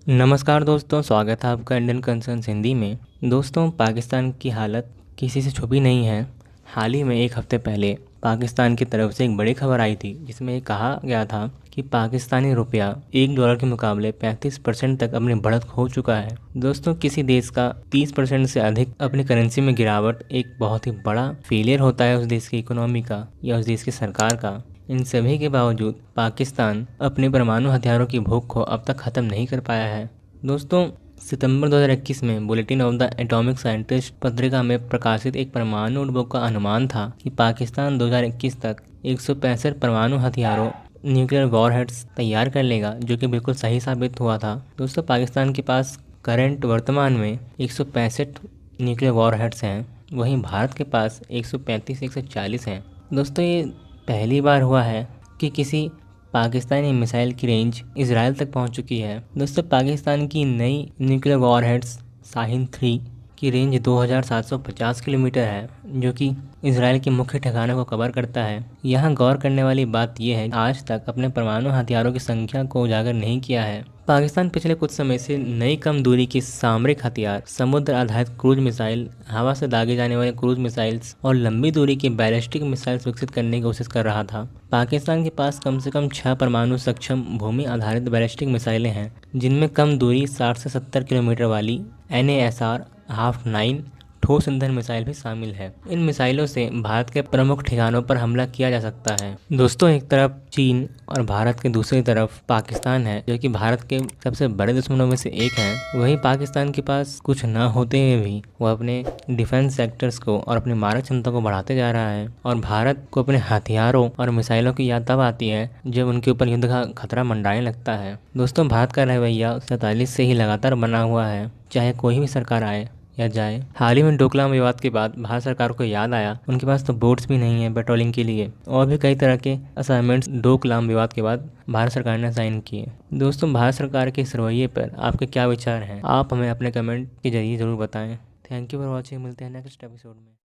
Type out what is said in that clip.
नमस्कार दोस्तों, स्वागत है आपका इंडियन कंसर्न्स हिंदी में। दोस्तों, पाकिस्तान की हालत किसी से छुपी नहीं है। हाल ही में एक हफ्ते पहले पाकिस्तान की तरफ से एक बड़ी खबर आई थी जिसमें ये कहा गया था कि पाकिस्तानी रुपया $1 के मुकाबले 35% तक अपनी बढ़त खो चुका है। दोस्तों, किसी देश का 30% से अधिक अपनी करेंसी में गिरावट एक बहुत ही बड़ा फेलियर होता है उस देश की इकोनॉमी का या उस देश की सरकार का। इन सभी के बावजूद पाकिस्तान अपने परमाणु हथियारों की भूख को अब तक ख़त्म नहीं कर पाया है। दोस्तों, सितंबर 2021 में bulletin of the atomic scientist पत्रिका में प्रकाशित एक परमाणु नोटबुक का अनुमान था कि पाकिस्तान 2021 तक 165 परमाणु हथियारों न्यूक्लियर वॉरहेड्स तैयार कर लेगा, जो कि बिल्कुल सही साबित हुआ था। दोस्तों, पाकिस्तान के पास वर्तमान में 165 न्यूक्लियर वॉरहेड्स हैं, वहीं भारत के पास 135-140 हैं। दोस्तों, ये पहली बार हुआ है कि किसी पाकिस्तानी मिसाइल की रेंज इजराइल तक पहुंच चुकी है। दोस्तों, पाकिस्तान की नई न्यूक्लियर वॉरहेड्स शाहीन 3 की रेंज 2750 किलोमीटर है, जो कि इजराइल के मुख्य ठिकानों को कवर करता है। यहाँ गौर करने वाली बात यह है, आज तक अपने परमाणु हथियारों की संख्या को उजागर नहीं किया है। पाकिस्तान पिछले कुछ समय से नई कम दूरी की सामरिक हथियार, समुद्र आधारित क्रूज मिसाइल, हवा से दागे जाने वाले क्रूज मिसाइल्स और लंबी दूरी की बैलिस्टिक मिसाइल्स विकसित करने की कोशिश कर रहा था। पाकिस्तान के पास कम से कम 6 परमाणु सक्षम भूमि आधारित बैलिस्टिक मिसाइलें हैं, जिनमें कम दूरी 60 से 70 किलोमीटर वाली NASR हाफ 9 ठोस ईंधन मिसाइल भी शामिल है। इन मिसाइलों से भारत के प्रमुख ठिकानों पर हमला किया जा सकता है। दोस्तों, एक तरफ चीन और भारत के दूसरी तरफ पाकिस्तान है, जो कि भारत के सबसे बड़े दुश्मनों में से एक है। वहीं पाकिस्तान के पास कुछ न होते हुए भी वह अपने डिफेंस सेक्टर्स को और अपनी मारक क्षमता को बढ़ाते जा रहा है, और भारत को अपने हथियारों और मिसाइलों की याद तब आती है जब उनके ऊपर युद्ध का खतरा मंडराने लगता है। दोस्तों, भारत का रवैया 47 से ही लगातार बना हुआ है, चाहे कोई भी सरकार आए या जाए। हाल ही में डोकलाम विवाद के बाद भारत सरकार को याद आया उनके पास तो बोट्स भी नहीं है पेट्रोलिंग के लिए, और भी कई तरह के असाइनमेंट्स डोकलाम विवाद के बाद भारत सरकार ने साइन किए। दोस्तों, भारत सरकार के इस रवैये पर आपके क्या विचार हैं? आप हमें अपने कमेंट के जरिए ज़रूर बताएं। Thank you for watching. मिलते हैं नेक्स्ट एपिसोड में।